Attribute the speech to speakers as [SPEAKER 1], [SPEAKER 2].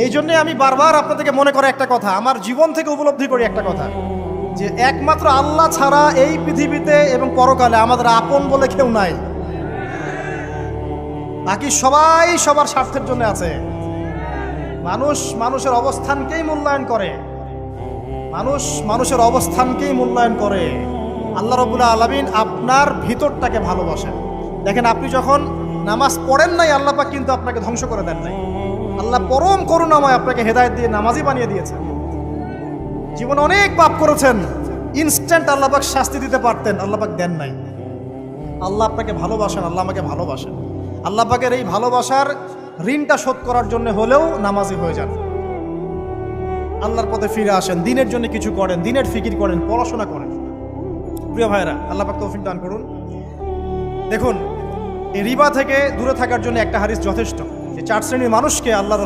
[SPEAKER 1] এই জন্যে আমি বারবার আপনাদেরকে মনে করে একটা কথা, আমার জীবন থেকে উপলব্ধি করি একটা কথা, যে একমাত্র আল্লাহ ছাড়া এই পৃথিবীতে এবং পরকালে আমাদের আপন বলে কেউ নাই। বাকি সবাই সবার স্বার্থের জন্য আছে। মানুষ মানুষের অবস্থানকেই মূল্যায়ন করে, মানুষ মানুষের অবস্থানকেই মূল্যায়ন করে। আল্লাহ রাব্বুল আলামিন আপনার ভিতরটাকে ভালোবাসেন। দেখেন, আপনি যখন নামাজ পড়েন নাই, আল্লাহ পাক কিন্তু আপনাকে ধ্বংস করে দেন নাই। আল্লাহ পরম করুণাময় আপনাকে হেদায়েত দিয়ে নামাজি বানিয়ে দিয়েছেন। জীবনে অনেক পাপ করেছেন, ইনস্ট্যান্ট আল্লাহ পাক শাস্তি দিতে পারতেন, আল্লাহ পাক দেন নাই। আল্লাহ আপনাকে ভালোবাসেন, আল্লাহ আমাকে ভালোবাসেন। আল্লাহ পাকের এই ভালোবাসার ঋণটা শোধ করার জন্য হলেও নামাজি হয়ে যান, আল্লাহর পথে ফিরে আসেন, দিনের জন্য কিছু করেন, দিনের ফিকির করেন, পড়াশোনা করেন। প্রিয় ভাইরা, আল্লাহ পাক তৌফিক দান করুন। দেখুন, এই রিবা থেকে দূরে থাকার জন্য একটা হাদিস যথেষ্ট, যে 4 শ্রেণীর মানুষকে আল্লাহ